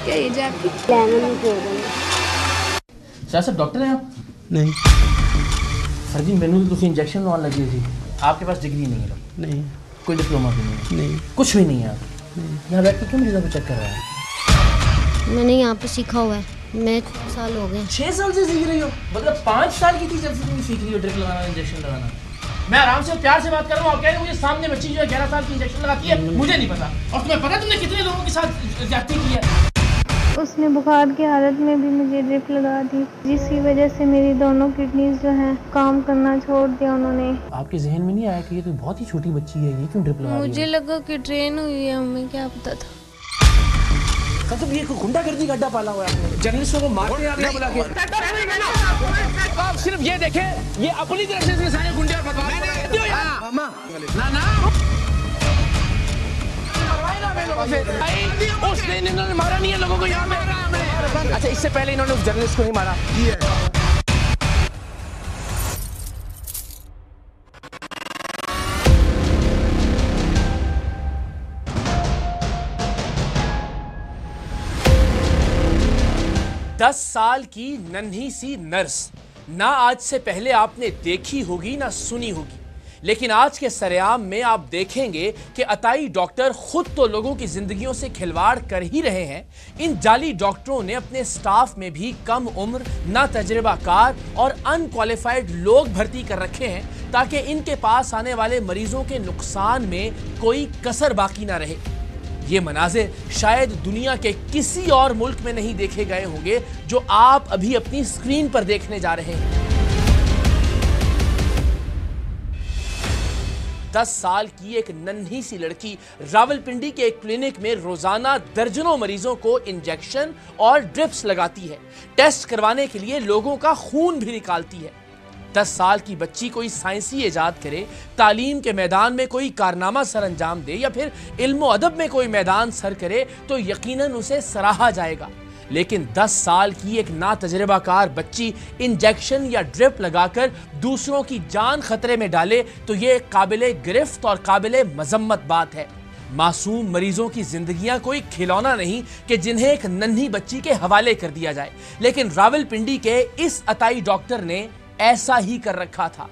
क्या एज है आपकी? सर डॉक्टर हैं आप? नहीं सर जी मैंने तो इंजेक्शन लगा लगी थी। आपके पास डिग्री नहीं है? नहीं कोई डिप्लोमा भी नहीं है? नहीं कुछ भी नहीं है आप? यहाँ बैठ के क्यों मरीजों को चेक कर रहा है? मैंने यहाँ पे सीखा हुआ है, मैं 6 साल हो गए। 6 साल से सीख रही हो? मतलब 5 साल की थी जब से तुम सीख रही हो ड्रिप लगाना, इंजेक्शन लगाना। मैं आराम से प्यार से बात कर रहा हूँ, आप कह रहे हो मुझे सामने बच्ची जो है 11 साल की इंजेक्शन लगाती है, मुझे नहीं पता। और तुम्हें पता है तुमने कितने लोगों के साथ ज्यादती की है? उसने बुखार की हालत में भी मुझे ड्रिप लगा दी, जिसकी वजह से मेरी दोनों किडनीज जो हैं काम करना छोड़ दिया उन्होंने। आपके जहन में नहीं आया कि ये तो बहुत ही छोटी बच्ची है, ये क्यों ड्रिप लगा रही है? मुझे लगा कि ट्रेन हुई है, हमें क्या पता था। मतलब ये गुंडागर्दी का अड्डा पाला हुआ है आपने, जर्नलिस्टों को मारने आ गया बुला के। आप सिर्फ ये देखें, ये अपनी तरफ से सारे गुंडे और बदमाश ना उस दिन इन्होंने मारा नहीं है लोगों को यहाँ पे। अच्छा इससे पहले इन्होंने उस जर्नलिस्ट को ही मारा। 10 साल की नन्ही सी नर्स, ना आज से पहले आपने देखी होगी ना सुनी होगी, लेकिन आज के सरेआम में आप देखेंगे कि अताई डॉक्टर खुद तो लोगों की जिंदगियों से खिलवाड़ कर ही रहे हैं। इन जाली डॉक्टरों ने अपने स्टाफ में भी कम उम्र, ना तजर्बाकार और अनक्वालिफाइड लोग भर्ती कर रखे हैं ताकि इनके पास आने वाले मरीजों के नुकसान में कोई कसर बाकी ना रहे। ये मनाजिर शायद दुनिया के किसी और मुल्क में नहीं देखे गए होंगे जो आप अभी अपनी स्क्रीन पर देखने जा रहे हैं। 10 साल की एक नन्ही सी लड़की रावलपिंडी के एक क्लिनिक में रोजाना दर्जनों मरीजों को इंजेक्शन और ड्रिप्स लगाती है। टेस्ट करवाने के लिए लोगों का खून भी निकालती है। 10 साल की बच्ची कोई साइंसी इजाद करे, तालीम के मैदान में कोई कारनामा सर अंजाम दे या फिर इल्म अदब में कोई मैदान सर करे तो यकीनन उसे सराहा जाएगा। लेकिन 10 साल की एक नातजर्बाकार बच्ची इंजेक्शन या ड्रिप लगाकर दूसरों की जान खतरे में डाले तो ये काबिले गिरफ्त और काबिले मजम्मत बात है। मासूम मरीजों की जिंदगियां कोई खिलौना नहीं कि जिन्हें एक नन्ही बच्ची के हवाले कर दिया जाए, लेकिन रावलपिंडी के इस अताई डॉक्टर ने ऐसा ही कर रखा था।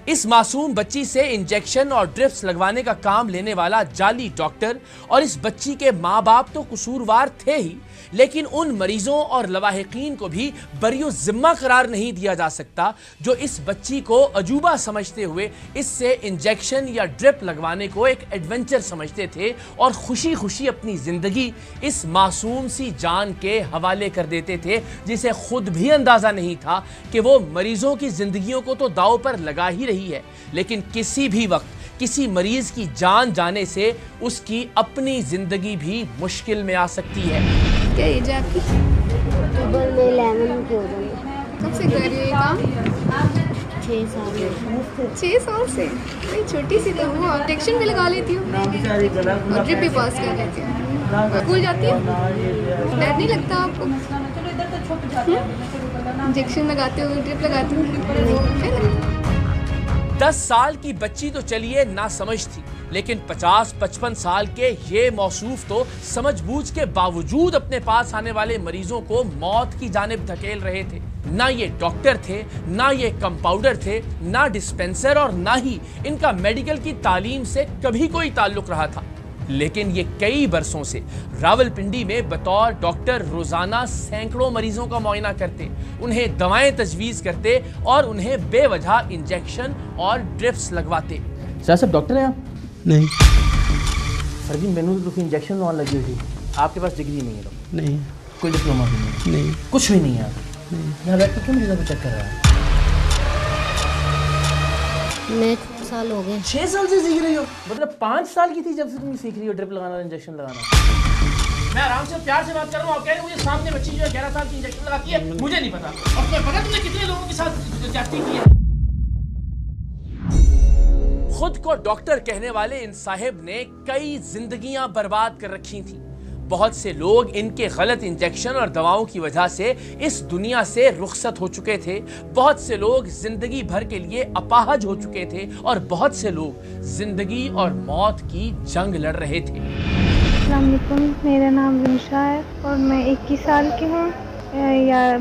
इस मासूम बच्ची से इंजेक्शन और ड्रिप्स लगवाने का काम लेने वाला जाली डॉक्टर और इस बच्ची के माँ बाप तो कसूरवार थे ही, लेकिन उन मरीजों और लवाहिकीन को भी बरियो जिम्मा करार नहीं दिया जा सकता जो इस बच्ची को अजूबा समझते हुए इससे इंजेक्शन या ड्रिप लगवाने को एक एडवेंचर समझते थे और खुशी खुशी अपनी जिंदगी इस मासूम सी जान के हवाले कर देते थे, जिसे खुद भी अंदाजा नहीं था कि वो मरीजों की जिंदगियों को तो दांव पर लगा ही रही है, लेकिन किसी भी वक्त किसी मरीज की जान जाने से उसकी अपनी जिंदगी भी मुश्किल में आ सकती है। क्या एज है आपकी? कब से कर रही हो ये काम? 6 साल 6 साल से? नहीं छोटी सी तो वो इंजेक्शन भी लगा लेती हूँ और ड्रिप भी पास कर लेती हूँ। स्कूल जाती है? डर नहीं लगता आपको? इंजेक्शन लगाते हो, ड्रिप लगाती हूँ। 10 साल की बच्ची तो चलिए ना समझ थी, लेकिन 50-55 साल के ये मौसूफ तो समझबूझ के बावजूद अपने पास आने वाले मरीजों को मौत की जानिब धकेल रहे थे। ना ये डॉक्टर थे, ना ये कंपाउंडर थे, ना डिस्पेंसर और ना ही इनका मेडिकल की तालीम से कभी कोई ताल्लुक रहा था, लेकिन ये कई बरसों से रावलपिंडी में बतौर डॉक्टर रोजाना सैकड़ों मरीजों का मुआयना करते, उन्हें दवाएं तजवीज़ करते और उन्हें बेवजह इंजेक्शन और ड्रिप्स लगवाते। सर डॉक्टर हैं आप? नहीं सर जी मैंने तो इंजेक्शन लगा लगी हुई थी। आपके पास डिग्री नहीं है? नहीं कोई डिप्लोमा भी नहीं? नहीं कुछ भी नहीं है आप? यहाँ बैठ के क्यों मरीजों को चेक कर रहा है? मैं 6 साल हो गए। 6 साल से सीख रही हो? मतलब 5 साल की थी जब से तुम सीख रही हो ड्रिप लगाना और इंजेक्शन लगाना। मैं आराम से प्यार से बात कर रहा हूँ, आप कह रहे हो मुझे सामने बच्ची जो है 11 साल की इंजेक्शन लगाती है, मुझे नहीं पता। और तुम्हें पता तुमने कितने लोगों के साथ ज्यादती की है? खुद को डॉक्टर कहने वाले इन साहिब ने कई जिंदगियां बर्बाद कर रखी थी। बहुत से लोग इनके गलत इंजेक्शन और दवाओं की वजह से इस दुनिया से रुखसत हो चुके थे। बहुत से लोग जिंदगी भर के लिए अपाहज हो चुके थे और बहुत से लोग जिंदगी और मौत की जंग लड़ रहे थे। अस्सलाम वालेकुम, मेरा नाम रिंशा है और मैं 21 साल की हूँ।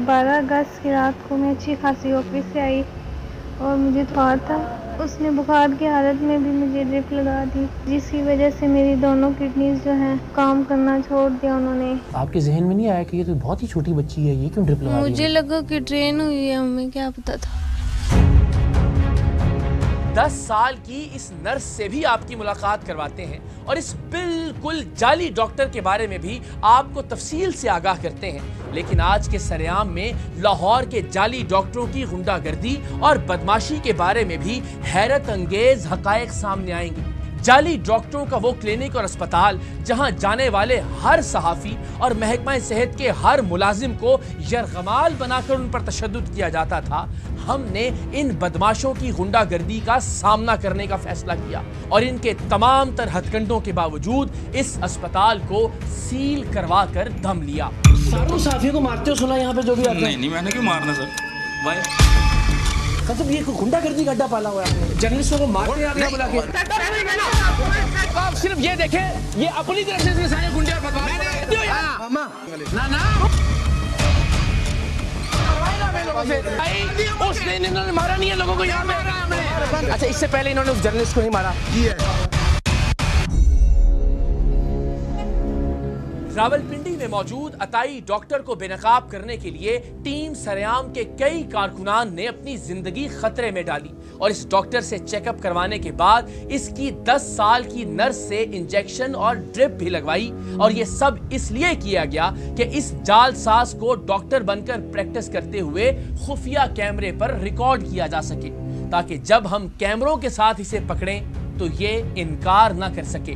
12 अगस्त की रात को मैं अच्छी खासी ऑफिस से आई और मुझे बुखार था। उसने बुखार की हालत में भी मुझे ड्रिप लगा दी, जिसकी वजह से मेरी दोनों किडनीज जो हैं काम करना छोड़ दिया उन्होंने। आपके जहन में नहीं आया कि ये तो बहुत ही छोटी बच्ची है, ये क्यों ड्रिप लगा रही है? मुझे लगा कि ट्रेन हुई है, हमें क्या पता था। 10 साल की इस नर्स से भी आपकी मुलाकात करवाते हैं और इस बिल्कुल जाली डॉक्टर के बारे में भी आपको तफसील से आगाह करते हैं। लेकिन आज के सरेआम में लाहौर के जाली डॉक्टरों की गुंडागर्दी और बदमाशी के बारे में भी हैरत अंगेज हकायक सामने आएंगे। जाली डॉक्टरों का वो क्लिनिक और अस्पताल जहां जाने वाले हर सहाफी और महकमा सेहत के हर मुलाजिम को यरगमाल बनाकर उन पर तशद्दुद किया जाता था, हमने इन बदमाशों की गुंडागर्दी का सामना करने का फैसला किया और इनके तमाम तर हथकंडों के बावजूद इस अस्पताल को सील करवा कर दम लिया। सारों साफियों को मारते हो सुना यहाँ पे जो भी आते हैं? नहीं, मैंने क्यों मारना सर? वाई मतलब ये गुंडागर्दी का अड्डा पाला हुआ है आपने, जर्नलिस्टों को मारते हैं बुला के। आप सिर्फ ये देखें, ये अपनी तरफ से सारे गुंडे और बदमाश उसने इन्होंने मारा नहीं है लोगों को यहाँ पे। अच्छा, इससे पहले इन्होंने उस जर्नलिस्ट को नहीं मारा। रावलपिंडी में मौजूद अताई डॉक्टर को बेनकाब करने के लिए टीम सरेआम के कई कारकुनान ने अपनी जिंदगी खतरे में डाली और इस डॉक्टर से चेकअप करवाने के बाद इसकी 10 साल की नर्स से इंजेक्शन और ड्रिप भी लगवाई। और ये सब इसलिए किया गया कि इस जालसाज को डॉक्टर बनकर प्रैक्टिस करते हुए खुफिया कैमरे पर रिकॉर्ड किया जा सके, ताकि जब हम कैमरों के साथ इसे पकड़ें तो ये इनकार ना कर सके।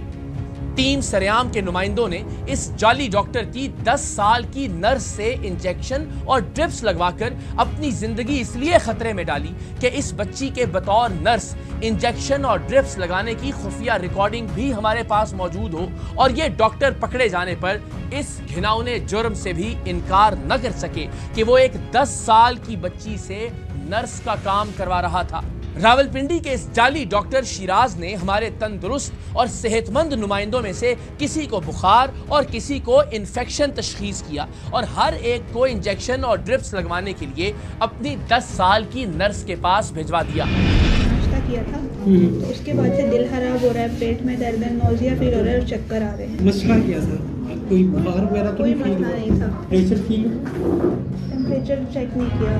टीम सरेआम के नुमाइंदों ने इस जाली डॉक्टर की 10 साल की नर्स से इंजेक्शन और ड्रिप्स लगवाकर अपनी जिंदगी इसलिए खतरे में डाली कि इस बच्ची के बतौर नर्स इंजेक्शन और ड्रिप्स लगाने की खुफिया रिकॉर्डिंग भी हमारे पास मौजूद हो और ये डॉक्टर पकड़े जाने पर इस घिनौने जुर्म से भी इनकार न कर सके कि वो एक 10 साल की बच्ची से नर्स का काम करवा रहा था। रावलपिंडी के इस जाली डॉक्टर शिराज ने हमारे तंदुरुस्त और सेहतमंद नुमाइंदों में से किसी को बुखार और किसी को इन्फेक्शन तशखीस किया और हर एक को इंजेक्शन और ड्रिप्स लगवाने के लिए अपनी 10 साल की नर्स के पास भिजवा दिया। नाश्ता किया था, उसके बाद से दिल खराब हो रहा है, पेट में दर्द है, नौजिया फील हो रहा है और चक्कर आ रहे हैं। मसला क्या था? कोई बुखार वगैरह तो कोई मसला नहीं था। Pressure feel? टेम्परेचर चेक नहीं किया।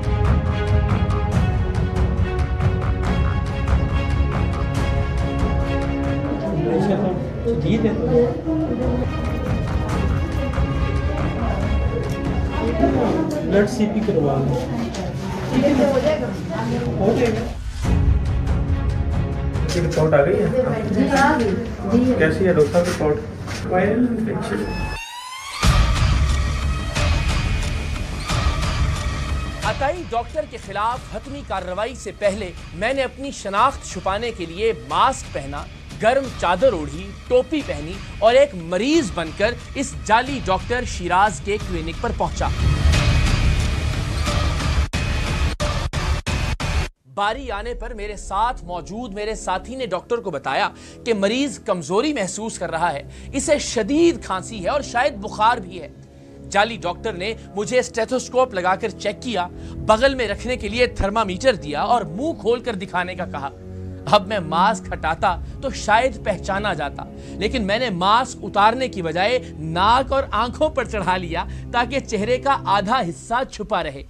ब्लड सीपी करवा लो, हो जाएगा। रिपोर्ट आ गई है? कैसी है डॉक्टर रिपोर्ट? Viral infection. अताई डॉक्टर के खिलाफ हतमी कार्रवाई से पहले मैंने अपनी शनाख्त छुपाने के लिए मास्क पहना, गर्म चादर ओढ़ी, टोपी पहनी और एक मरीज बनकर इस जाली डॉक्टर शिराज के क्लिनिक पर पहुंचा। बारी आने पर मेरे साथ मौजूद मेरे साथी ने डॉक्टर को बताया कि मरीज कमजोरी महसूस कर रहा है, इसे शदीद खांसी है और शायद बुखार भी है। जाली डॉक्टर ने मुझे स्टेथोस्कोप लगाकर चेक किया, बगल में रखने के लिए थर्मामीटर दिया और मुंह खोलकर दिखाने का कहा। अब मैं मास्क हटाता तो शायद पहचाना जाता, लेकिन मैंने मास्क उतारने की बजाय नाक और आंखों पर चढ़ा लिया ताकि चेहरे का आधा हिस्सा छुपा रहे।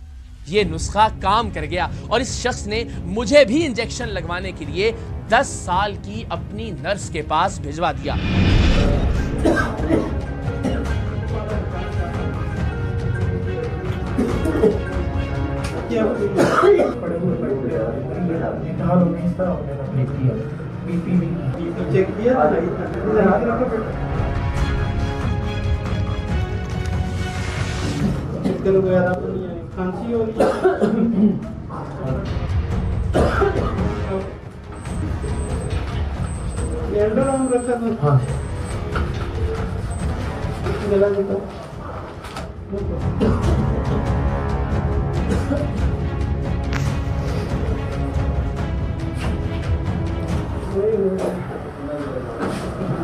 यह नुस्खा काम कर गया और इस शख्स ने मुझे भी इंजेक्शन लगवाने के लिए 10 साल की अपनी नर्स के पास भिजवा दिया। चेक किया चक्कर वगैरह खांसी हो रही है? एंडोलॉन रखा था? हाँ। गला देखो।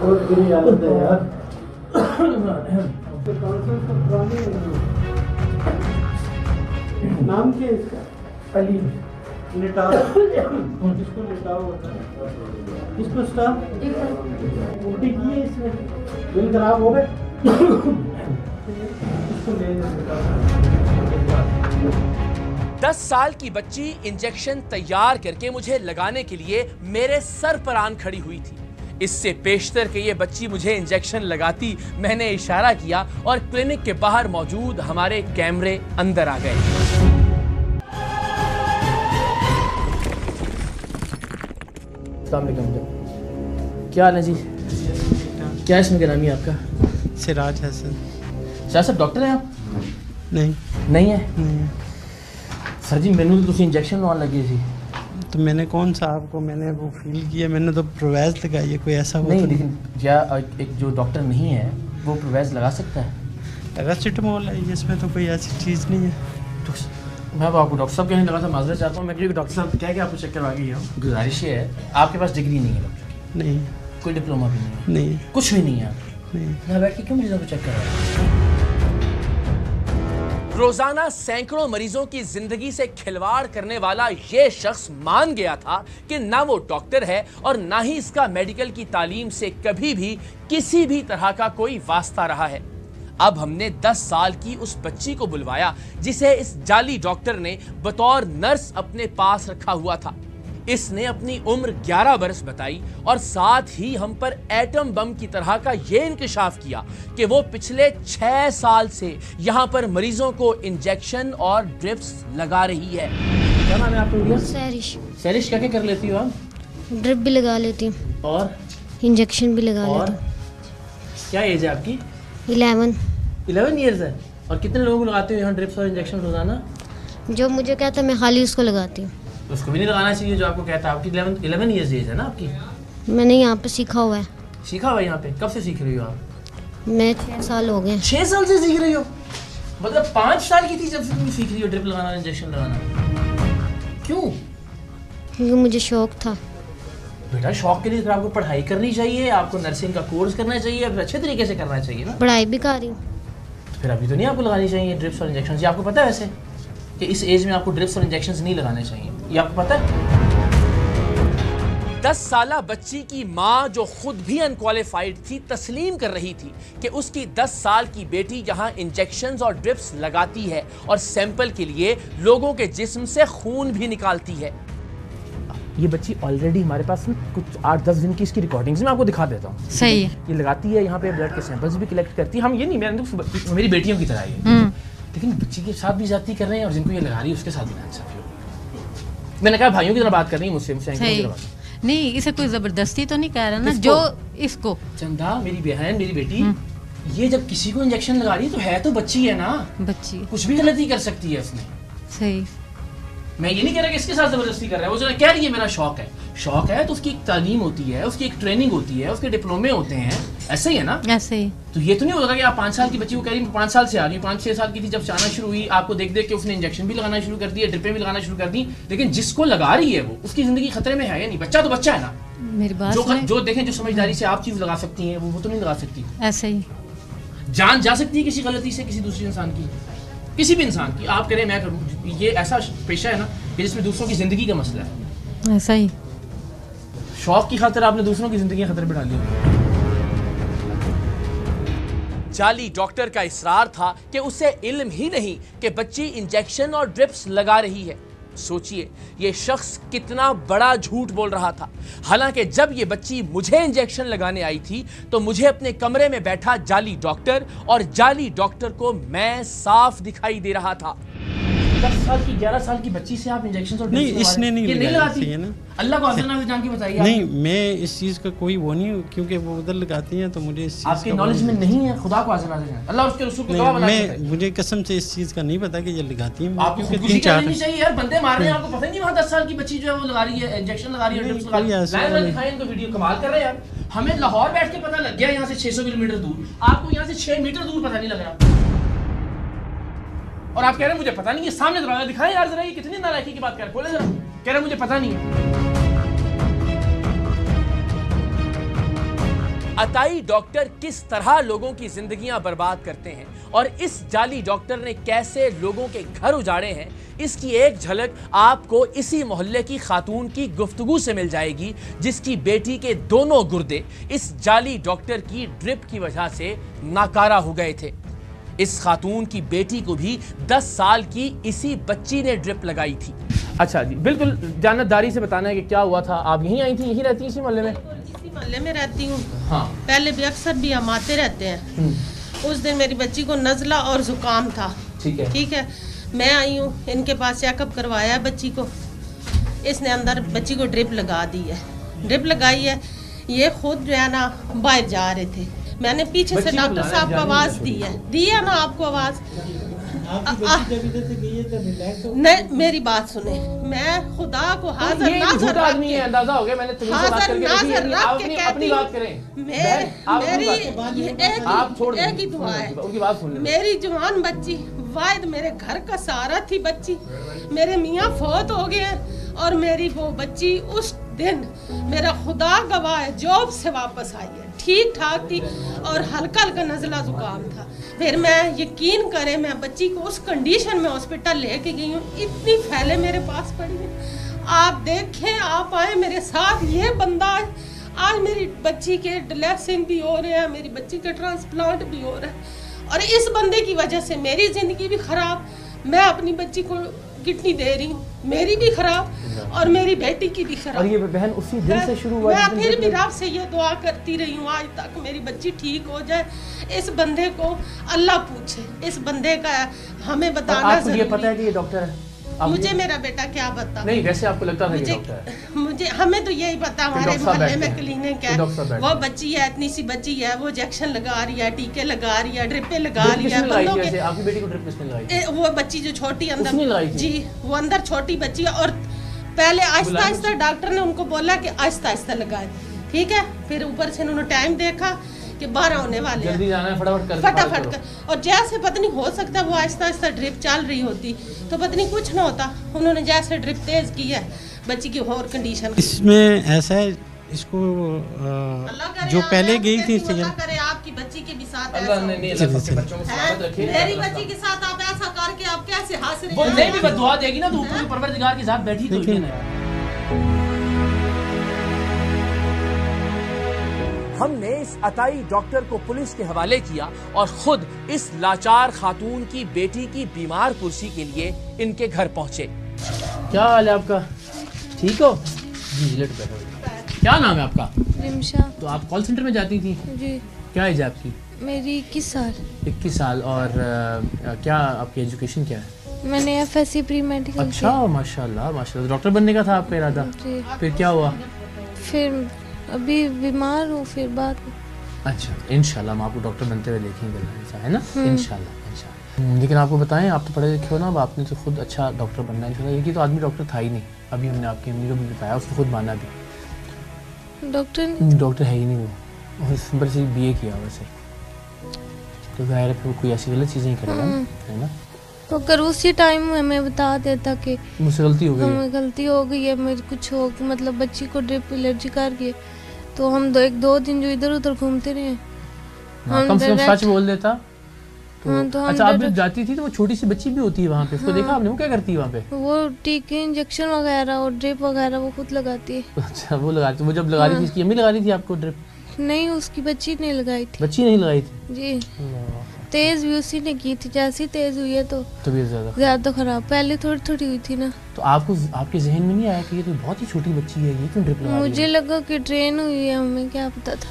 बहुत बुरी हालत है यार। नाम क्या है इसका? अली। लिटाओ इसको, लिटाओ इसको स्टाफ उल्टी की है इसने, दिल खराब हो गए। इसको ले 10 साल की बच्ची इंजेक्शन तैयार करके मुझे लगाने के लिए मेरे सर पर आन खड़ी हुई थी। इससे पेशतर कि ये बच्ची मुझे इंजेक्शन लगाती, मैंने इशारा किया और क्लिनिक के बाहर मौजूद हमारे कैमरे अंदर आ गए। अस्सलाम वालेकुम। क्या हाल है जी? क्या इसमें गिरामी है आपका? सिराज हसन। शाह साहब डॉक्टर हैं आप? नहीं नहीं है। सर जी मैंने तो इंजेक्शन लगाने लगी थी। तो मैंने कौन सा आपको मैंने वो फील किया, मैंने तो प्रोवैज लगाई है, कोई ऐसा नहीं, लेकिन या एक जो डॉक्टर नहीं है वो प्रोवैज लगा सकता है? पैरासिटामोल है इसमें, तो कोई ऐसी चीज़ नहीं है। तो मैं आपको डॉक्टर साहब कहने लगा था, माजरत चाहता हूँ मैं, क्योंकि डॉक्टर साहब क्या कि आपको चेक करवा के गया। गुजारिश ये है, आपके पास डिग्री नहीं है डॉक्टर? नहीं। कोई डिप्लोमा भी नहीं है? नहीं। कुछ भी नहीं है? नहीं। ना बैठ के क्यों मरीजों को चेक करवा? रोजाना सैकड़ों मरीजों की जिंदगी से खिलवाड़ करने वाला ये शख्स मान गया था कि ना वो डॉक्टर है और ना ही इसका मेडिकल की तालीम से कभी भी किसी भी तरह का कोई वास्ता रहा है। अब हमने 10 साल की उस बच्ची को बुलवाया जिसे इस जाली डॉक्टर ने बतौर नर्स अपने पास रखा हुआ था। इसने अपनी उम्र 11 बरस बताई और साथ ही हम पर एटम बम की तरह का यह इंकशाफ किया कि वो पिछले 6 साल से यहाँ पर मरीजों को इंजेक्शन और ड्रिप्स लगा रही है। क्या नाम है आपका? सैरिश। सैरिश, क्या क्या कर लेती हो आप? ड्रिप भी लगा लेती हूँ और इंजेक्शन भी लगा और लेती हूँ। क्या एज है आपकी? 11 ईयर्स है। और कितने लोगों को लगाते हो यहाँ ड्रिप्स और इंजेक्शन रोजाना? जो मुझे कहता है मैं खाली उसको लगाती हूँ। तो उसको भी नहीं लगाना चाहिए जो आपको कहता है? आपकी 11 ईयर्स एज है ना आपकी? मैंने यहाँ पे सीखा हुआ है। सीखा हुआ है यहाँ पे? कब से सीख रही हो आप? मैं 6 साल हो गए। 6 साल से सीख रही हो? मतलब 5 साल की थी जब से तुम सीख रही हो ड्रिप लगाना, इंजेक्शन लगाना? क्यों? क्योंकि मुझे शौक था। बेटा शौक के लिए तो आपको पढ़ाई करनी चाहिए, आपको नर्सिंग का कोर्स करना चाहिए, फिर अच्छे तरीके से करना चाहिए ना। पढ़ाई भी कर रही हूँ। तो फिर अभी तो नहीं आपको लगानी चाहिए ड्रिप्स और इंजेक्शन? ये आपको पता है वैसे कि इस एज में आपको ड्रिप्स और इंजेक्शन नहीं लगाने चाहिए? ये आपको पता है? 10 साला बच्ची की माँ जो खुद भी अनक्वालिफाइड थी तस्लीम कर रही थी कि उसकी 10 साल की बेटी यहाँ इंजेक्शंस और ड्रिप्स लगाती है और सैंपल के लिए लोगों के जिस्म से खून भी निकालती है। ये बच्ची ऑलरेडी हमारे पास कुछ 8-10 दिन की इसकी रिकॉर्डिंग्स मैं आपको दिखा देता हूँ। सही है। ये लगाती है यहाँ पे, ब्लड के सैंपल्स भी कलेक्ट करती है। हम ये नहीं, मेरी बेटियों की तरह है, लेकिन बच्ची के साथ भी जाती कर रहे हैं और जिनको ये लगा रही है उसके साथ भी नाइंसाफी हो रही है। मैंने कहा भाइयों की तरह बात करनी है मुझसे नहीं, इसे कोई जबरदस्ती तो नहीं कह रहा ना जो इसको। चंदा मेरी बहन, मेरी बेटी, ये जब किसी को इंजेक्शन लगा रही है तो बच्ची है ना, बच्ची कुछ भी गलती कर सकती है उसने। सही। मैं ये नहीं कह रहा कि इसके साथ जबरदस्ती कर रहा है, वो जो कह रही है मेरा शौक है। शौक है तो उसकी एक तालीम होती है, उसकी एक ट्रेनिंग होती है, उसके डिप्लोमे होते हैं, ऐसे ही है ना? ऐसे ही। तो ये तो नहीं होगा कि आप 5 साल की बच्ची को कह रही 5 साल से आ रही, 5-6 साल की थी जब आना शुरू हुई, आपको देख देख के उसने इंजेक्शन भी लगाना शुरू कर दिया, ड्रिपें भी लगाना शुरू कर दी, लेकिन जिसको लगा रही है वो उसकी जिंदगी खतरे में है या नहीं? बच्चा तो बच्चा है ना। मेरी बात जो देखें, जो समझदारी से आप चीज लगा सकती हैं वो तो नहीं लगा सकती। ऐसे ही जान जा सकती है किसी गलती से किसी दूसरे इंसान की, किसी भी इंसान की। आप करें मैं करूं, ये ऐसा पेशा है ना कि जिसमें दूसरों की जिंदगी का मसला है। ऐसा ही। शौक की खातिर आपने दूसरों की जिंदगी खतरे में डाली। जाली डॉक्टर का इसरार था कि उसे इल्म ही नहीं कि बच्ची इंजेक्शन और ड्रिप्स लगा रही है। सोचिए ये शख्स कितना बड़ा झूठ बोल रहा था। हालांकि जब ये बच्ची मुझे इंजेक्शन लगाने आई थी तो मुझे अपने कमरे में बैठा जाली डॉक्टर और जाली डॉक्टर को मैं साफ दिखाई दे रहा था। 10 साल की 11 साल की बच्ची से आप इंजेक्शन और नहीं, इसने नहीं लगाती है ना। अल्लाह को हाज़िर नाज़िर जान के बताइए। नहीं, मैं इस चीज़ का कोई वो नहीं हूँ, क्योंकि वो उधर लगाती हैं तो मुझे इस चीज़ आपके नॉलेज में नहीं है। खुदा को हाज़िर नाज़िर जान, अल्लाह उसके रसूल को गवाह बना के बताइए। मुझे कसम से इस चीज़ का नहीं पता कि ये लगाती हैं। आपको खुदकुशी करनी चाहिए यार, बंदे मार रहे हैं, आपको पता ही नहीं वहाँ 10 साल की बच्ची जो है वो लगा रही है, इंजेक्शन लगा रही है, ड्रिप्स लगा रही है। लाइव दिखाएं इनको वीडियो, कमाल कर रहे हैं यार। हमें लाहौर बैठ के पता लग गया यहाँ से 600 किलोमीटर दूर, आपको यहाँ से 6 मीटर दूर पता नहीं लग रहा। और आप कह रहे हैं मुझे पता नहीं है। सामने दरवाजा दिखाएं यार जरा, ये कितनी नालायकी की बात कर रहे हैं, बोले जरा। कह रहे हैं मुझे पता नहीं है। अताई डॉक्टर किस तरह लोगों की जिंदगियां बर्बाद करते हैं और इस जाली डॉक्टर ने कैसे लोगों के घर उजाड़े हैं, इसकी एक झलक आपको इसी मोहल्ले की खातून की गुफ्तगू से मिल जाएगी, जिसकी बेटी के दोनों गुर्दे इस जाली डॉक्टर की ड्रिप की वजह से नाकारा हो गए थे। इस खातून की बेटी को भी 10 साल की इसी बच्ची ने ड्रिप लगाई थी। अच्छा जी, बिल्कुल जानदारी से बताना है कि क्या हुआ था। आप यहीं आई थी, यहीं रहती हैं इसी मोहल्ले में? इसी मोहल्ले में रहती हूँ। हाँ। पहले भी अक्सर भी हम आते रहते हैं। उस दिन मेरी बच्ची को नज़ला और जुकाम था। ठीक है, मैं आई हूँ, इनके पास चेकअप करवाया है बच्ची को। इसने अंदर बच्ची को ड्रिप लगा दी है, ड्रिप लगाई है। ये खुद जो है ना बाहर जा रहे थे, मैंने पीछे से डॉक्टर साहब को आवाज दी है ना आपको आवाज। नहीं, मेरी बात सुने, मैं खुदा को हाजिर नाज़र आदमी है, अंदाजा हो गया। मैंने हाजिर नाज़र रख के कहती हूँ, एक ही दुआ है, उनकी बात सुन। मेरी जवान बच्ची वाहिद मेरे घर का सहारा थी बच्ची। मेरे मियाँ फौत हो गए और मेरी वो बच्ची उस दिन मेरा खुदा गवाह है जॉब से वापस आई है, ठीक ठाक थी और हल्का हल्का नज़ला जुकाम था। फिर मैं यकीन करें, मैं बच्ची को उस कंडीशन में हॉस्पिटल लेके गई हूँ, इतनी फैले मेरे पास पड़ी हैं। आप देखें, आप आए मेरे साथ, ये बंदा आज मेरी बच्ची के ड्रेसिंग भी हो रहे हैं, मेरी बच्ची का ट्रांसप्लांट भी हो रहा है और इस बंदे की वजह से मेरी ज़िंदगी भी ख़राब। मैं अपनी बच्ची को किडनी दे रही हूँ, मेरी भी खराब और मेरी बेटी की भी खराब। और ये बहन उसी दिन से शुरू हुआ। मैं फिर भी रब से ये दुआ करती रही हूँ आज तक, मेरी बच्ची ठीक हो जाए। इस बंदे को अल्लाह पूछे, इस बंदे का हमें बताना जरूरी। ये पता है कि ये डॉक्टर है? मुझे मेरा बेटा क्या बता। नहीं, वैसे आपको लगता था कि डॉक्टर है? मुझे हमें तो यही पता, हमारे मोहल्ले में क्लिनिक है, वो बच्ची है, इतनी सी बच्ची है, वो इंजेक्शन लगा रही है, टीके लगा रही है, ड्रिपें लगा रही है। आपकी बेटी को ड्रिप किसने लगाई? वो बच्ची जो छोटी अंदर जी, वो अंदर छोटी बच्ची है और पहले आहिस्ता आहिस्ता डॉक्टर ने उनको बोला कि आहिस्ता आहिस्ता लगाए, ठीक है। फिर ऊपर से उन्होंने टाइम देखा कि 12 होने वाले हैं, जल्दी जाना है, फटाफट कर। और जैसे पत्नी हो सकता है वो आहिस्ता आहिस्ता ड्रिप चल रही होती तो पत्नी कुछ ना होता। उन्होंने जैसे ड्रिप तेज की है, बच्ची की और कंडीशन इसमें ऐसा है, इसको जो पहले गई थी करे आपकी बच्ची के भी साथ मेरी बच्ची के साथ आप ऐसा करके आप कैसे हासिल वो नहीं भी दुआ देगी ना तो ऊपर परवरदिगार के साथ बैठी तो है। हमने इस अताई डॉक्टर को पुलिस के हवाले किया और खुद इस लाचार खातून की बेटी की बीमार कुर्सी के लिए इनके घर पहुंचे। क्या हाल है आपका? ठीक हो जी? लेट बैठो। क्या नाम है आपका? रिमशा। तो आप कॉल सेंटर में जाती थी जी। क्या एज है आपकी? मेरी 21 साल। 21 साल। और क्या आपकी एजुकेशन क्या है? मैंने FSC प्री मेडिकल। अच्छा, माशाल्लाह माशाल्लाह। डॉक्टर बनने का था आपका इरादा? फिर क्या हुआ? फिर अभी बीमार हूँ, फिर बात। अच्छा, इंशाल्लाह हम आपको डॉक्टर बनते हुए देखेंगे, है ना? इंशाल्लाह। लेकिन आपको बताएं, आप तो पढ़े लिखे हो ना, अब आपने तो खुद अच्छा डॉक्टर बनना है इंशाल्लाह। ये तो आदमी डॉक्टर था ही नहीं, अभी हमने आपकी अम्मी को भी बताया, उसने खुद माना भी। डॉक्टर है ही नहीं वो, बस BA किया वैसे तो ज़ाहिर है कोई ऐसी गलत चीज़ें ही करेगा, है ना? तो अगर उसी टाइम हमें बता देता कि मुझसे गलती हो गई, हमें गलती हो गई है, मेरे कुछ हो मतलब बच्ची को ड्रिप एलर्जी कर गई, तो हम 1-2 दिन जो इधर उधर घूमते रहे। कम से कम सच बोल देता तो। हाँ, तो अच्छा, आप जब जाती थी तो वो छोटी सी बच्ची भी होती है वहाँ पे, उसको देखा आपने? वो क्या करती है वहाँ पे? वो टीके इंजेक्शन वगैरह और ड्रिप वगैरह वो खुद लगाती है। अच्छा, वो लगाती। वो जब लगा रही थी, इसकी अम्मी लगा रही थी आपको ड्रिप? नहीं, उसकी बच्ची ने लगाई थी। बच्ची नहीं लगाई थी जी। तेज भी उसी ने की थी, जैसी तेज हुई है तो तबीयत ज्यादा खराब। पहले थोड़ी थोड़ी हुई थी ना। तो आपको आपके जहन में नहीं आया कि ये तो बहुत ही छोटी बच्ची है, ये क्यों ड्रिप लगा रही है? मुझे लगा कि ट्रेन हुई है, हमें क्या पता था।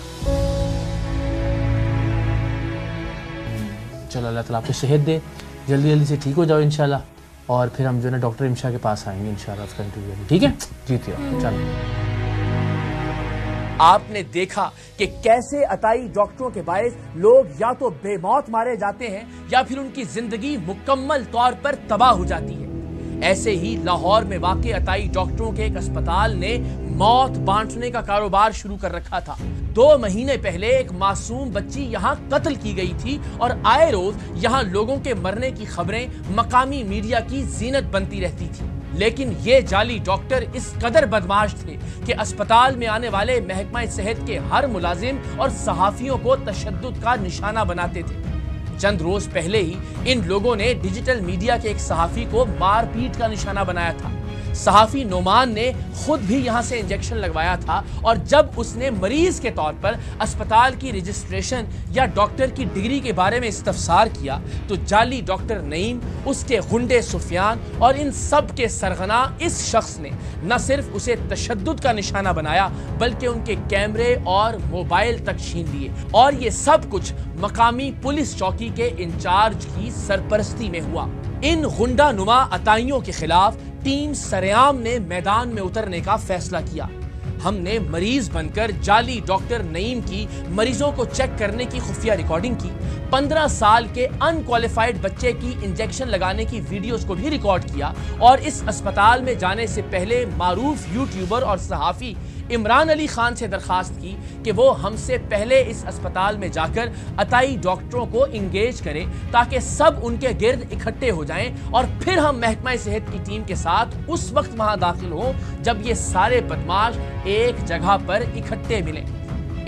चलो, अल्लाह ताला आपको सेहत दे, जल्दी जल्दी से ठीक हो जाओ इंशाल्लाह, और फिर हम जो है ना डॉक्टर रिमशा के पास आएंगे इंशाल्लाह उसका इंटरव्यू। ठीक है, जीती रहो। चलो, आपने देखा कि कैसे अताई डॉक्टरों के बायस लोग या तो बेमौत मारे जाते हैं या फिर उनकी जिंदगी मुकम्मल तौर पर तबाह हो जाती है। ऐसे ही लाहौर में वाक़ई अताई डॉक्टरों के एक अस्पताल ने मौत बांटने का कारोबार शुरू कर रखा था। 2 महीने पहले एक मासूम बच्ची यहाँ कत्ल की गई थी और आए रोज यहाँ लोगों के मरने की खबरें मकामी मीडिया की जीनत बनती रहती थी। लेकिन ये जाली डॉक्टर इस कदर बदमाश थे कि अस्पताल में आने वाले महकमा सेहत के हर मुलाजिम और सहाफियों को तशद्दुद का निशाना बनाते थे। चंद रोज पहले ही इन लोगों ने डिजिटल मीडिया के एक सहाफी को मारपीट का निशाना बनाया था। सहाफी नोमान ने खुद भी यहां से इंजेक्शन लगवाया था और जब उसने मरीज के तौर पर अस्पताल की रजिस्ट्रेशन या डॉक्टर की डिग्री के बारे में इस्तफसार किया तो जाली डॉक्टर नईम, उसके गुंडे सुफियान और इन सब के सरगना इस शख्स ने न सिर्फ उसे तशद्दुद का निशाना बनाया बल्कि उनके कैमरे और मोबाइल तक छीन लिए। और ये सब कुछ मकामी पुलिस चौकी के इंचार्ज की सरपरस्ती में हुआ। इन गुंडा नुमा अताइयों के खिलाफ टीम सरेआम ने मैदान में उतरने का फैसला किया। हमने मरीज बनकर जाली डॉक्टर नईम की मरीजों को चेक करने की खुफिया रिकॉर्डिंग की। 15 साल के अनक्वालिफाइड बच्चे की इंजेक्शन लगाने की वीडियोस को भी रिकॉर्ड किया और इस अस्पताल में जाने से पहले मारूफ यूट्यूबर और सहाफी इमरान अली खान से दरखास्त की कि वो हमसे पहले इस अस्पताल में जाकर अताई डॉक्टरों को इंगेज करें ताकि सब उनके गिर्द इकट्ठे हो जाएं और फिर हम महकमा सेहत की टीम के साथ उस वक्त वहां दाखिल हों जब ये सारे बदमाश एक जगह पर इकट्ठे मिले।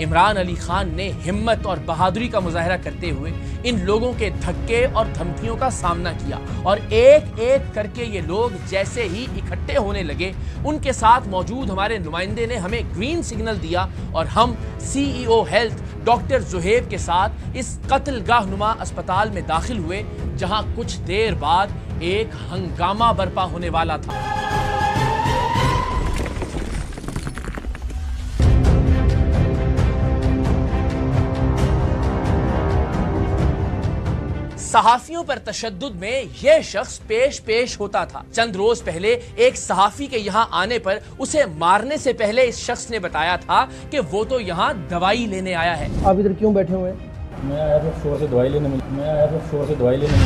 इमरान अली खान ने हिम्मत और बहादुरी का मुजाहरा करते हुए इन लोगों के धक्के और धमकियों का सामना किया और एक एक करके ये लोग जैसे ही इकट्ठे होने लगे उनके साथ मौजूद हमारे नुमाइंदे ने हमें ग्रीन सिग्नल दिया और हम CEO हेल्थ डॉक्टर जुहेब के साथ इस कत्लगाह नुमा अस्पताल में दाखिल हुए जहां कुछ देर बाद एक हंगामा बर्पा होने वाला था। सहाफियों पर तशद्दुद में यह शख्स पेश होता था। चंद रोज पहले एक सहाफी के यहाँ आने पर उसे मारने से पहले इस शख्स ने बताया था कि वो तो यहाँ दवाई लेने आया है। आप इधर क्यों बैठे हुए हैं? मैं आया था शोर से दवाई लेने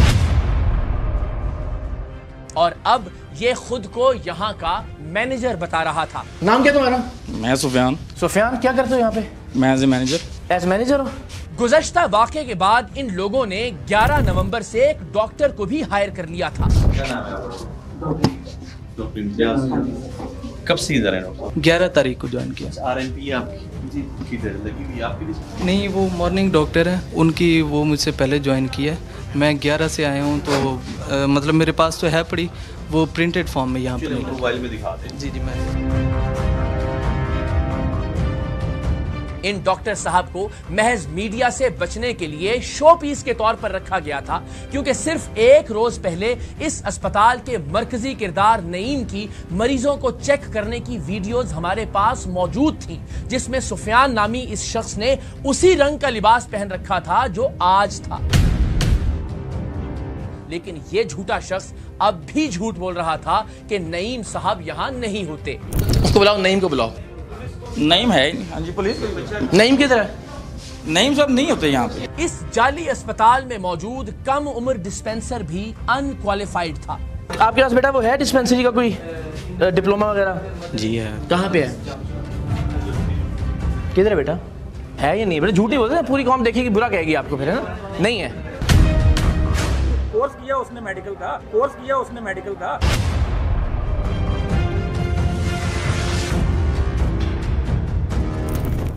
और अब ये खुद को यहाँ का मैनेजर बता रहा था। नाम क्या तुम्हारा? मैं सुफियान। सुफियान, क्या करते हो यहाँ पे? मैं एज मैनेजर हो? गुज़श्ता वाक़े के बाद इन लोगों ने 11 नवंबर से एक डॉक्टर को भी हायर कर लिया था। कब से इधर है? 11 तारीख को ज्वाइन किया। RNP आपकी लगी हुई आपकी? नहीं, वो मॉर्निंग डॉक्टर है उनकी, वो मुझसे पहले ज्वाइन किया है। मैं 11 से आया हूँ तो मतलब मेरे पास तो है पड़ी, वो प्रिंटेड फॉर्म में यहाँ पर मोबाइल में दिखाते हैं। जी मैं इन डॉक्टर साहब को महज मीडिया से बचने के लिए शो पीस के तौर पर रखा गया था क्योंकि सिर्फ एक रोज पहले इस अस्पताल के मरकजी किरदार नईम की मरीजों को चेक करने की वीडियोस हमारे पास मौजूद थी जिसमें सुफियान नामी इस शख्स ने उसी रंग का लिबास पहन रखा था जो आज था। लेकिन यह झूठा शख्स अब भी झूठ बोल रहा था कि नईम साहब यहां नहीं होते। उसको बुलाओ, नईम को बुलाओ। नईम है। हाँ जी पुलिस। नईम किधर है? नईम साहब नहीं होते यहाँ पे। इस जाली अस्पताल में मौजूद कम उम्र डिस्पेंसर भी अनक्वालिफाइड था। आपके पास बेटा वो है डिस्पेंसरी का कोई डिप्लोमा वगैरह? जी है। कहाँ पे है? किधर है बेटा? है या नहीं? बेटा झूठी बोलते हैं, पूरी कौम देखेगी बुरा कहेगी आपको फिर, है ना? नहीं है। कोर्स किया उसने मेडिकल का।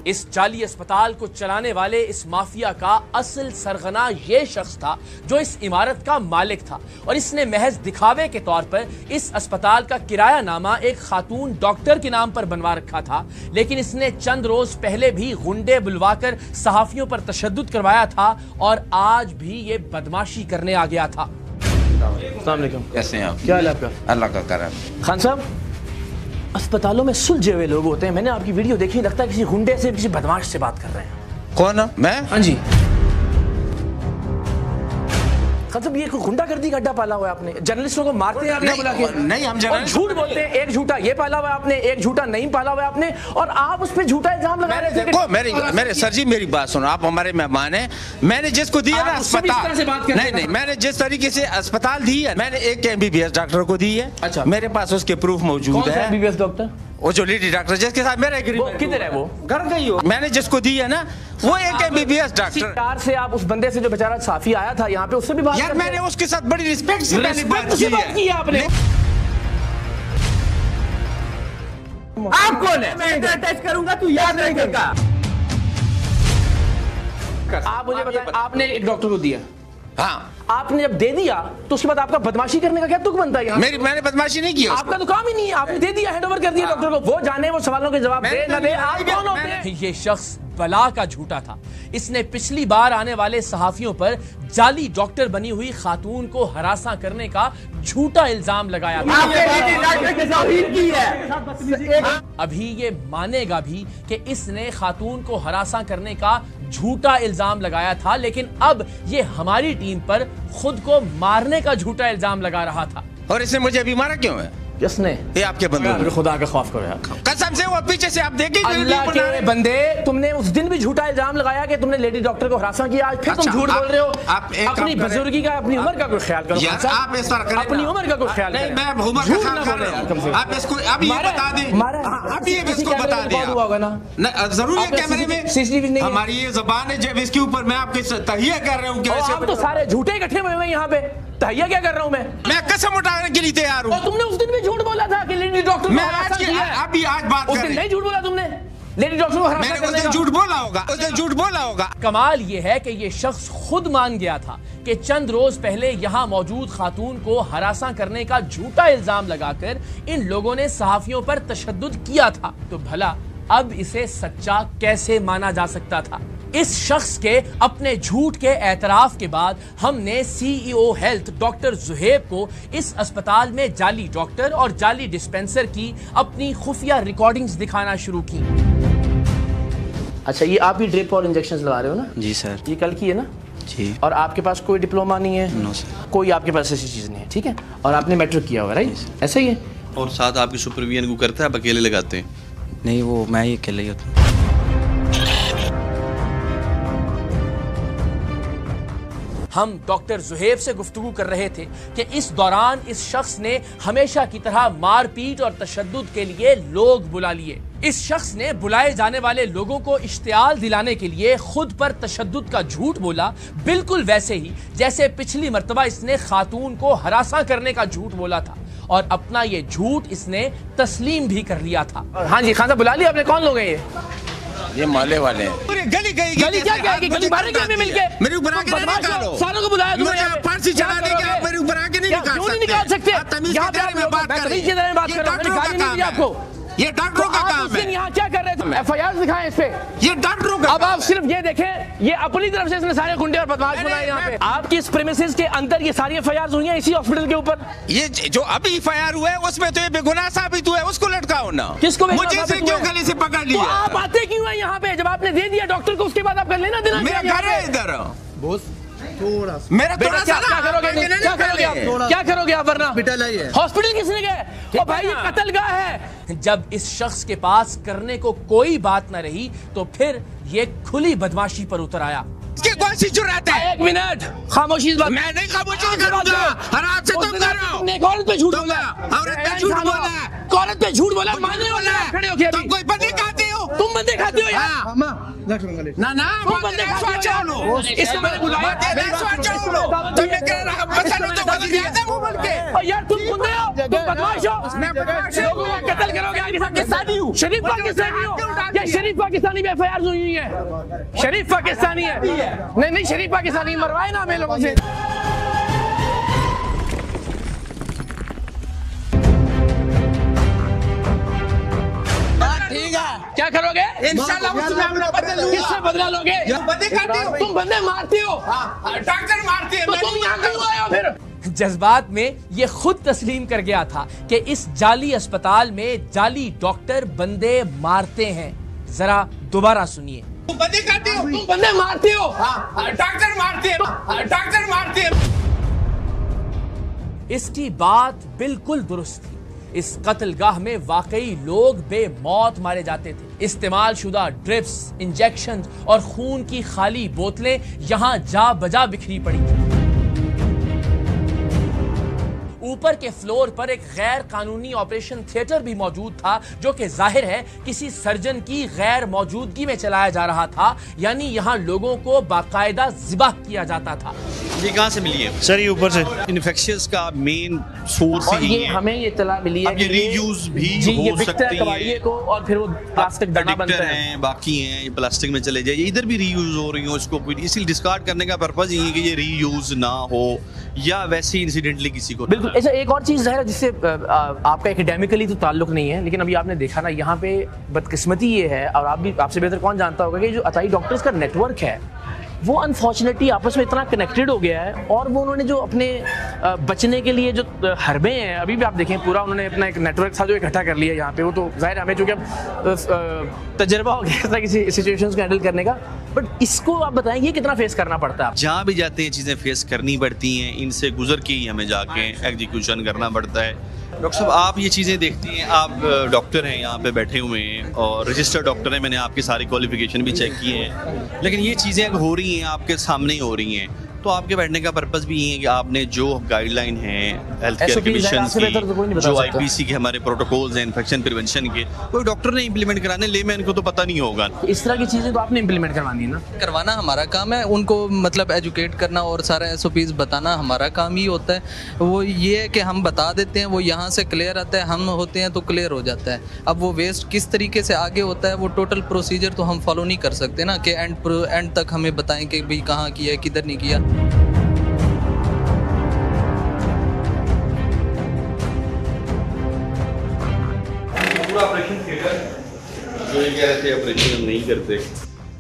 इस जाली अस्पताल को चलाने वाले इस माफिया का असल सरगना ये शख्स था जो इस इमारत का मालिक था और इसने महज दिखावे के तौर पर इस अस्पताल का किराया नामा एक खातून डॉक्टर के नाम पर बनवा रखा था। लेकिन इसने चंद रोज पहले भी गुंडे बुलवाकर सहाफियों पर तशद्दुद करवाया था और आज भी ये बदमाशी करने आ गया था। अस्सलाम वालेकुम। कैसे हैं आप? क्या हाल है आपका? अल्लाह का करम। खान साहब, अस्पतालों में सुलझे हुए लोग होते हैं, मैंने आपकी वीडियो देखी, लगता है किसी गुंडे से, किसी बदमाश से बात कर रहे हैं। कौन? मैं? हाँ जी। मतलब ये गुंडागर्दी का अड्डा पाला हुआ है आपने, जर्नलिस्टों को मारते हैं आपने बुला के। नहीं, हम जर्नलिस्ट झूठ बोलते हैं। एक झूठा ये पाला हुआ है आपने, एक झूठा नहीं पाला हुआ है आपने, और आप उस पर झूठा इल्जाम लगा रहे हैं। देखो मेरे सर जी, मेरी बात सुनो, आप हमारे मेहमान हैं। मैंने जिसको दिया ना अस्पताल, नहीं, मैंने जिस तरीके से अस्पताल दी है, मैंने एक MBBS डॉक्टर को दी है। अच्छा, मेरे पास उसके प्रूफ मौजूद है। MBBS doctor? वो जो लेडी डॉक्टर जिसके साथ मेरा एग्रीमेंट, किधर है वो? घर गई हो, मैंने जिसको दी है ना वो एक MBBS डॉक्टर। प्यार से आप उस बंदे से जो बेचारा साफी आया था यहाँ पे उससे भी बात यार मैंने उसके साथ बड़ी रिस्पेक्ट से मैंने बात की है। आपने आप कौन है? मैं अटैच करूंगा तू याद रखेगा। आप मुझे बताएं, आपने एक डॉक्टर को दिया, हाँ आपने जब दे दिया तो उसके बाद आपका बदमाशी करने का क्या तुक बनता है यहाँ? मैंने बदमाशी नहीं की, आपका तो काम ही नहीं है, आपने दे दिया, हैंडओवर कर दिया डॉक्टर को, वो जाने वो सवालों के जवाब दे न दे, आप कौन होते हैं? ये शख्स बला का झूठा था। इसने पिछली बार आने वाले सहाफियों पर जाली डॉक्टर बनी हुई खातून को हरासा करने का झूठा इल्जाम लगाया था। अभी ये मानेगा भी कि इसने खातून को हरासा करने का झूठा इल्जाम लगाया था, लेकिन अब ये हमारी टीम पर खुद को मारने का झूठा इल्जाम लगा रहा था। और इसने मुझे अभी मारा क्यों है? किसने? ये आपके बंदे। खुदा का खौफ करो यार, कसम से वो पीछे से आप देखें अल्लाह के बंदे, तुमने उस दिन भी झूठा इल्जाम लगाया कि तुमने लेडी डॉक्टर को हरासा किया, आज फिर तुम झूठ बोल रहे हो। अपनी बुजुर्गी का, अपनी उम्र का कोई ख्याल करो यार, आप इस तरह करें, अपनी उम्र का कोई ख्याल नहीं, मैं उम्र का ख्याल कर रहा हूं। आप इसको अब ये बता दें, अब ये इसको बता दें, जरूर है कैमरे में CCTV हमारी ये जबान है, जब इसके ऊपर मैं आपके तहिया कर रहा हूँ कि आप तो सारे झूठे इकट्ठे हुए हैं यहाँ पे, तहिया क्या कर रहा हूँ मैं कसम उठाने के लिए तैयार हूँ। तुमने उस दिन भी झूठ बोला था कि लेडी डॉक्टर मैं आज बात कर रहा हूं। नहीं झूठ बोला तुमने, लेडी डॉक्टर को हरासा करने का झूठ बोला होगा, उसने झूठ बोला होगा। कमाल ये है कि ये शख्स खुद मान गया था कि चंद रोज पहले यहाँ मौजूद खातून को हरासा करने का झूठा इल्जाम लगाकर इन लोगों ने सहाफियों पर तशद्दुद किया था। तो भला अब इसे सच्चा कैसे माना जा सकता था? इस शख्स के अपने झूठ के एतराफ के बाद हमने CEO हेल्थ डॉक्टर जुहेब को इस अस्पताल में जाली डॉक्टर और जाली डिस्पेंसर की अपनी खुफिया रिकॉर्डिंग्स दिखाना शुरू की। अच्छा, ये आप भी ड्रिप और इंजेक्शंस लगा रहे हो ना? जी सर। ये कल की है ना? जी। और आपके पास कोई डिप्लोमा नहीं है? No sir. कोई आपके पास ऐसी चीज़ नहीं है, ठीक है? और आपने मैट्रिक किया हुआ, राइट? ऐसा ही है? और साथ आपकी सुपरविजन को करता है, आप अकेले लगाते हैं? नहीं, वो मैं ही अकेले ही होता हूँ। हम डॉक्टर जुहेब से गुफ्तगू कर रहे थे कि इस दौरान इस शख्स ने हमेशा की तरह मारपीट और तशद्दुद के लिए लोग बुला लिए। इस शख्स ने बुलाए जाने वाले लोगों को इश्तियाल दिलाने के लिए खुद पर तशद्दुद का झूठ बोला, बिल्कुल वैसे ही जैसे पिछली मर्तबा इसने खातून को हरासा करने का झूठ बोला था, और अपना ये झूठ इसने तस्लीम भी कर लिया था। हाँ जी, खान साहब बुला लिया आपने? कौन लोग हैं ये माले वाले हैं। पूरी गली क्या कहेगी? गली मारेंगे हमें मिलके? मेरे ऊपर आके नहीं निकालो, सालों को बुलाया तुमने, फांसी चढ़ाने के आप मेरे ऊपर आके नहीं निकाल सकते। तमीज के बारे में बात कर रही है आपको। ये डॉक्टरों का काम है। यहाँ क्या कर रहे थे? FIR दिखाएं इस पे। ये डॉक्टरों का। अब आप सिर्फ ये देखें, ये अपनी तरफ से इसने सारे गुंडे और बदमाश बनाए यहाँ पे। आपकी इस प्रेमिसेस के अंदर ये सारी FIR हुई हैं इसी हॉस्पिटल के ऊपर। ये जो अभी FIR हुआ है उसमें तो ये बेगुनाह साबित हुआ है, उसको लटकाओ ना। किसको? मुझे से क्यों गले से पकड़ लिया? तो आप आते क्यों हैं यहाँ पे? जब आपने दे दिया डॉक्टर को, उसके बाद आपका लेना देना मेरा घर है इधर। थोड़ा मेरा थोड़ा सा क्या करोगे आप? क्या करोगे आप? वरना हॉस्पिटल किसने गए? भाई ये कत्लगाह है। जब इस शख्स के पास करने को कोई बात न रही तो फिर ये खुली बदमाशी पर उतर आया। कौन सी जुर्रत है? एक मिनट खामोशी। मैं नहीं खामोशी करूंगा। आराम से तुम करो। एक औरत पे झूठ बोला, औरत पे झूठ बोला, औरत पे झूठ बोला, मानने वाला खड़े हो गए। तुम कोई बंदे खाते हो? तुम बंदे खाते हो यार? ना ना, तुम बंदे खाते हो। इसको मैंने बुलाया, तुमने कह रहा पसंद तो वजीर आज़म हो बनके। यार तुम गुंडे हो, तुम बदमाश हो, मैं बदमाश हूं। लोगों को कत्ल करोगे। आगे पाकिस्तानी हूं, शरीफ पाकिस्तानी हो। क्या शरीफ पाकिस्तानी में FIR हुई है? शरीफ पाकिस्तानी है? नहीं, शरीफ पाकिस्तानी मरवाए ना हमें लोगों से। ठीक है, क्या करोगे? इंशाल्लाह उसमें हमने बदल लूंगा। किससे बदला लोगे? बंदे खाते हो? तुम बंदे मारते हो। डॉक्टर मारते हैं। तो तुम यहाँ क्यों आए हो फिर? जज्बात में ये खुद तस्लीम कर गया था कि इस जाली अस्पताल में जाली डॉक्टर बंदे मारते हैं। जरा दोबारा सुनिए। तुम बंदे खाते हो? तुम बंदे मारते हो। डॉक्टर मारते हैं। डॉक्टर मारते हैं। इसकी बात बिल्कुल दुरुस्त थी। इस कत्लगाह में वाकई लोग बेमौत मारे जाते थे। इस्तेमाल शुदा ड्रिप्स, इंजेक्शन और खून की खाली बोतलें यहां जा बजा बिखरी पड़ी थी। ऊपर के फ्लोर पर एक गैर कानूनी ऑपरेशन थिएटर भी मौजूद था, जो कि जाहिर है किसी सर्जन की गैर मौजूदगी में चलाया जा रहा था, यानी यहाँ लोगों को बाकायदा ज़िबाह किया जाता था। ये कहाँ से मिली है सर? ये ऊपर से इन्फेक्शियस का मेन सोर्स और ये हमें ये इत्तला मिली है कि ये रीयूज भी हो सकती है को, और फिर वो प्लास्टिक दाना बनता है, बाकी हैं ये प्लास्टिक में चले जाए, इधर भी रीयूज हो रही हो, इसको इसलिए डिस्कार्ड करने का पर्पज यही है कि ये रीयूज ना हो या वैसे इंसिडेंटली किसी को। बिल्कुल। अच्छा, एक और चीज़ है जिससे आपका एकेडमिकली तो ताल्लुक नहीं है, लेकिन अभी आपने देखा ना यहाँ पे बदकिस्मती ये है, और आप भी, आपसे बेहतर कौन जानता होगा कि जो अताई डॉक्टर्स का नेटवर्क है वो अनफॉर्चुनेटली आपस में इतना कनेक्टेड हो गया है, और वो उन्होंने जो अपने बचने के लिए जो हरबे हैं, अभी भी आप देखें पूरा उन्होंने अपना एक नेटवर्क था जो इकट्ठा कर लिया यहाँ पे। वो तो जाहिर हमें चूँकि अब तजर्बा हो गया था किसी सिचुएशंस को हैंडल करने का, बट इसको आप बताएंगे कितना फेस करना पड़ता है? जहाँ भी जाते हैं चीज़ें फेस करनी पड़ती हैं, इनसे गुजर के ही हमें जाके एग्जीक्यूशन करना पड़ता है। डॉक्टर साहब, आप ये चीज़ें देखती हैं, आप डॉक्टर हैं, यहाँ पे बैठे हुए हैं और रजिस्टर्ड डॉक्टर हैं, मैंने आपकी सारी क्वालिफिकेशन भी चेक की है, लेकिन ये चीज़ें हो रही हैं, आपके सामने ही हो रही हैं, तो आपके बैठने का पर्पस भी ये है कि आपने जो गाइडलाइन है हेल्थ केयर कमीशन की, जो आईपीसी के हमारे प्रोटोकॉल्स हैं इन्फेक्शन प्रिवेंशन के, कोई डॉक्टर ने इंप्लीमेंट कराने, लेमैन को तो पता नहीं होगा। इस तरह की चीज़ें तो आपने इंप्लीमेंट करवानी है ना? करवाना हमारा काम है, उनको मतलब एजुकेट करना और सारा SOPs बताना हमारा काम ही होता है। वो ये है कि हम बता देते हैं, वो यहाँ से क्लियर आता है, हम होते हैं तो क्लियर हो जाता है। अब वो वेस्ट किस तरीके से आगे होता है, वो टोटल प्रोसीजर तो हम फॉलो नहीं कर सकते ना कि एंड तक हमें बताएं कि भाई कहाँ किया किधर नहीं किया। ऑपरेशन थिएटर जो ये कह रहे थे ऑपरेशन हम नहीं करते।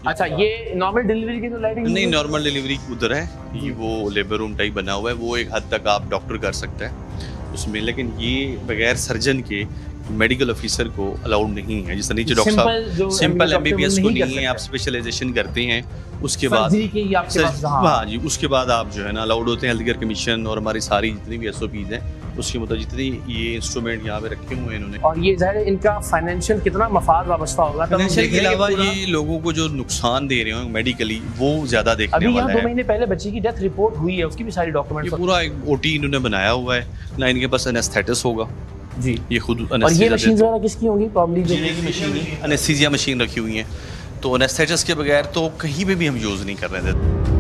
अच्छा, ये नॉर्मल डिलीवरी की तो लाइटिंग नहीं, नॉर्मल डिलीवरी उधर है, ये वो लेबर रूम टाइप बना हुआ है, वो एक हद तक आप डॉक्टर कर सकते हैं उसमें, लेकिन ये बगैर सर्जन के मेडिकल ऑफिसर को अलाउड नहीं है। जिस नीचे डॉक्टर साहब सिंपल MBBS को नहीं है, आप स्पेशलाइजेशन करते हैं, उसके बाद हाँ जी, उसके बाद आप जो है ना अलाउड होते हैं। हेल्थ केयर कमीशन और हमारी सारी जितनी भी SOPs हैं उसके मुताबिक जितने ये इंस्ट्रूमेंट यहाँ पे रखे हुए हैं इन्होंने। और ये ज़ाहिर है इनका फाइनेंशियल कितना मफाद वाबस्ता होगा? फाइनेंशियल के अलावा ये लोगों को जो नुकसान दे रहे होंगे मेडिकली, वो ज़्यादा देखने वाला है। अभी यहाँ 2 महीने पहले बच्ची की डेथ रिपोर्ट हुई है, उसकी भी सारी डॉक्यूमेंट, पूरा एक OT इन्होंने बनाया हुआ है ना, इनके पास एनेस्थेटिस होगा जी, ये खुद। और ये मशीन वगैरह किसकी होंगी? प्रॉब्ली मशीन, एनेस्थीसिया मशीन रखी हुई है, तो एनेस्थेटिस के बगैर तो कहीं पे भी हम यूज़ नहीं कर रहे थे।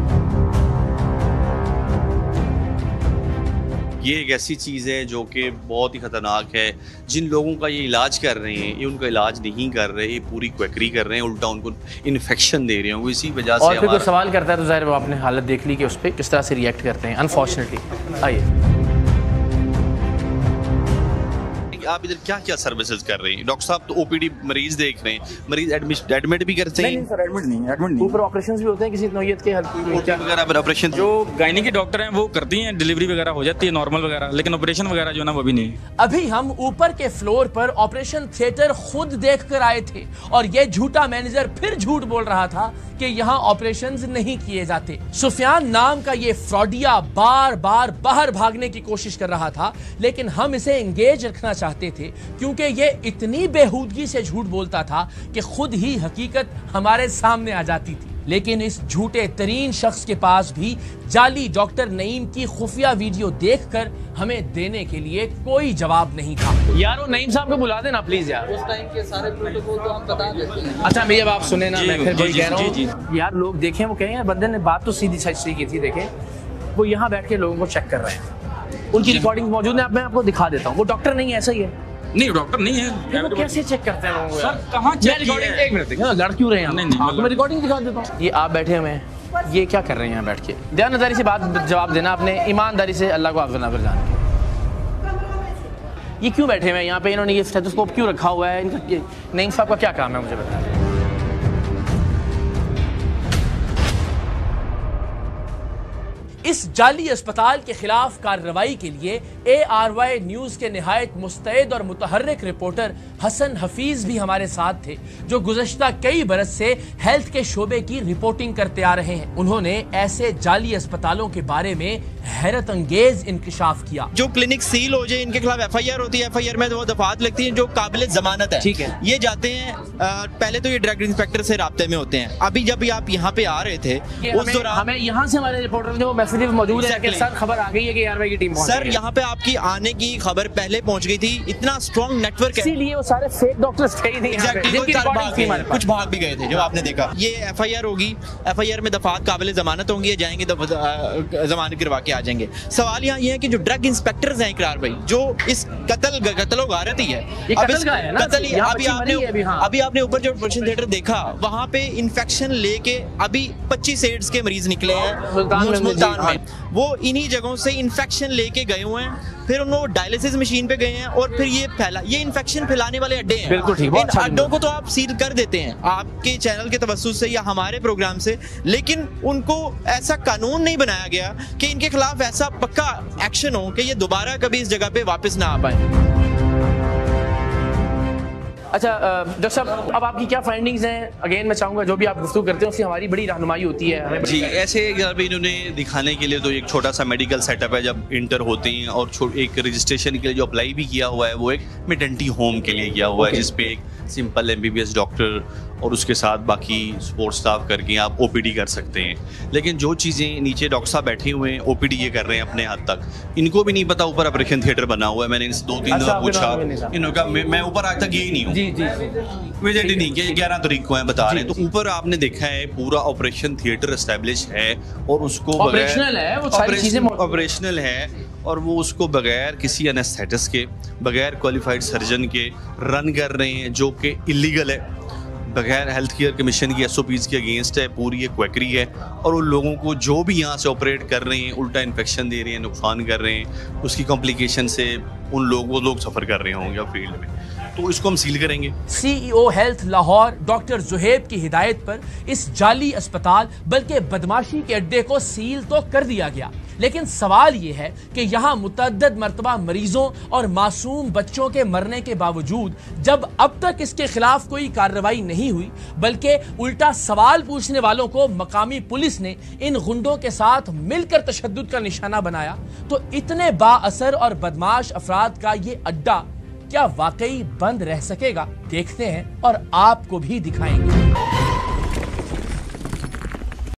ये एक ऐसी चीज़ है जो कि बहुत ही ख़तरनाक है। जिन लोगों का ये इलाज कर रहे हैं, ये उनका इलाज नहीं कर रहे, ये पूरी क्वैकरी कर रहे हैं, उल्टा उनको इन्फेक्शन दे रहे हैं, वो इसी वजह से। और फिर कोई सवाल करता है तो ज़ाहिर वो आपने हालत देख ली कि उस पर किस तरह से रिएक्ट करते हैं, अनफॉर्चुनेटली। आइए, आप इधर क्या क्या सर्विसेज कर रहे हैं? डॉक्टर साहब तो OPD मरीज देख रहे हैं, मरीज एडमिट भी करते हैं? नहीं सर, एडमिट नहीं। ऊपर ऑपरेशंस भी होते हैं किसी नौयत के वगैरह ऑपरेशन? जो गायनी के डॉक्टर हैं वो करती हैं, डिलीवरी वगैरह हो जाती है नॉर्मल वगैरह, लेकिन ऑपरेशन वगैरह जो ना वो भी नहीं। अभी हम ऊपर के फ्लोर पर ऑपरेशन थिएटर खुद देख कर आए थे, और ये झूठा मैनेजर फिर झूठ बोल रहा था कि यहाँ ऑपरेशंस नहीं किए जाते। सुफियान नाम का ये फ्रॉडिया बार बार बाहर भागने की कोशिश कर रहा था, लेकिन हम इसे एंगेज रखना चाहते थे क्योंकि ये इतनी बेहूदगी से झूठ बोलता था कि खुद ही हकीकत हमारे सामने आ जाती थी। लेकिन इस झूठे तरीन शख्स के पास भी जाली डॉक्टर नईम की खुफिया वीडियो देखकर हमें देने के लिए कोई जवाब नहीं था। यार वो नईम साहब को बुला देना प्लीज यार। उस टाइम के सारे प्रोटोकॉल तो हम बता देते हैं। अच्छा मेरी अब आप सुने ना, मैं फिर वही कह रहा हूँ यार, लोग देखें, वो कहें यार बंदे ने बात तो सीधी सच्ची की थी। देखें वो यहाँ बैठ के लोगों को चेक कर रहे हैं, उनकी रिकॉर्डिंग मौजूद है, मैं आपको दिखा देता हूँ। वो डॉक्टर नहीं है, ऐसा ही है। नहीं डॉक्टर नहीं है, वो कैसे चेक करते हैं लोगों को? सर कहाँ चेक किया है? एक मिनट देखिए, लड़ क्यों रहे हैं? नहीं, मैं रिकॉर्डिंग दिखा देता हूँ। ये आप बैठे हुए हैं, ये क्या कर रहे हैं यहाँ बैठ के? दयानदारी से बात जवाब देना आपने, ईमानदारी से, अल्लाह को हाफ़िज़ नाज़िर जान के। ये क्यों बैठे हुए हैं यहाँ पे? इन्होंने ये स्टेथोस्कोप क्यों रखा हुआ है? इनका नईम साहब का क्या काम है, मुझे बताएं। इस जाली अस्पताल के खिलाफ कार्रवाई के लिए ARY न्यूज के निहायत मुस्तैद और मुतहर्रिक रिपोर्टर हसन हफीज भी हमारे साथ थे, जो गुज़श्ता कई बरस से हेल्थ के शोबे की रिपोर्टिंग करते आ रहे हैं। उन्होंने ऐसे जाली अस्पतालों के बारे में हैरत अंगेज इंकशाफ किया। जो क्लिनिक सील हो जाए, इनके खिलाफ FIR होती है, FIR में वो दफात लगती है जो काबिल जमानत है। ठीक है, ये जाते हैं, पहले तो ये ड्रग इंस्पेक्टर से राब्ते में होते हैं। अभी जब आप यहाँ पे आ रहे थे उस दौरान हमें यहाँ से हमारे रिपोर्टर ने वो मैसेज सीसीटीवी मौजूद है कि सर खबर आ गई है कि यार की टीम सर यहाँ पे आपकी आने की खबर पहले पहुंच गई थी, इतना स्ट्रॉन्ग नेटवर्क है, इसीलिए वो सारे फेक डॉक्टर्स थे ही नहीं यहाँ पे, कुछ भाग भी गए थे जो आपने देखा। ये एफआईआर होगी, एफआईआर में दफात काबिल जमानत होंगी, जाएंगे जमानत करवा के आ जाएंगे। सवाल यहाँ ये है कि जो ड्रग इंस्पेक्टर्स हैं इकरार भाई, जो इस कत्ल गारत ही है, अभी आपने ऊपर जो ऑपरेशन थिएटर देखा वहाँ पे इन्फेक्शन लेके अभी 25 एड्स के मरीज निकले हैं मुल्तान में, वो इन्हीं जगहों से इन्फेक्शन लेके गए हुए हैं, फिर उन्होंने डायलिसिस मशीन पे गए हैं और फिर ये इन्फेक्शन फैलाने वाले अड्डे हैं। बिल्कुल ठीक, इन अड्डों को तो आप सील कर देते हैं आपके चैनल के तवज्जुह से या हमारे प्रोग्राम से, लेकिन उनको ऐसा कानून नहीं बनाया गया कि इनके खिलाफ ऐसा पक्का एक्शन हो कि ये दोबारा कभी इस जगह पे वापस ना आ पाए। अच्छा डॉक्टर साहब, अब आपकी क्या फाइंडिंग्स हैं? अगेन मैं चाहूँगा जो भी आप गुफ्तगू करते हैं उसकी हमारी बड़ी रहनुमाई होती है। जी, ऐसे इन्होंने दिखाने के लिए तो एक छोटा सा मेडिकल सेटअप है जब इंटर होते हैं, और एक रजिस्ट्रेशन के लिए जो अप्लाई भी किया हुआ है वो एक मेटर्निटी होम के लिए किया हुआ है, जिसपे एक सिंपल MBBS डॉक्टर और उसके साथ बाकी सपोर्ट स्टाफ करके आप OPD कर सकते हैं। लेकिन जो चीज़ें नीचे डॉक्टर साहब बैठे हुए हैं OPD ये कर रहे हैं अपने हद तक, इनको भी नहीं पता ऊपर ऑपरेशन थिएटर बना हुआ है। मैंने इनसे 2-3 दफा पूछा, इन्होंने कहा मैं ऊपर आज तक यही नहीं हूँ, विजिट ही नहीं किया, 11 तारीख को है बता रहे हैं। तो ऊपर आपने देखा है पूरा ऑपरेशन थिएटर एस्टेब्लिश है और उसको ऑपरेशनल है और वो उसको बगैर किसी एनेस्थेटिस के, बगैर क्वालिफाइड सर्जन के रन कर रहे हैं, जो कि इलीगल है, बगैर हेल्थ केयर कमीशन की SOPs के अगेंस्ट है, पूरी एक क्वैकरी है। और उन लोगों को जो भी यहाँ से ऑपरेट कर रहे हैं उल्टा इन्फेक्शन दे रहे हैं, नुकसान कर रहे हैं, उसकी कॉम्प्लिकेशन से वो लोग सफ़र कर रहे होंगे फील्ड में, तो इसको हम सील करेंगे। CEO health Lahore doctor Zuhaib की हिदायत पर इस जाली अस्पताल बल्कि बदमाशी के अड्डे को सील तो कर दिया गया, लेकिन सवाल ये है कि यहाँ मुतअद्दिद मर्तबा मरीजों और मासूम बच्चों के मरने के बावजूद जब अब तक इसके खिलाफ कोई कार्रवाई नहीं हुई, बल्कि उल्टा सवाल पूछने वालों को मकामी पुलिस ने इन गुंडों के साथ मिलकर तशद्दुद का निशाना बनाया, तो इतने बाअसर और बदमाश अफराद का ये अड्डा क्या वाकई बंद रह सकेगा? देखते हैं और आपको भी दिखाएंगे।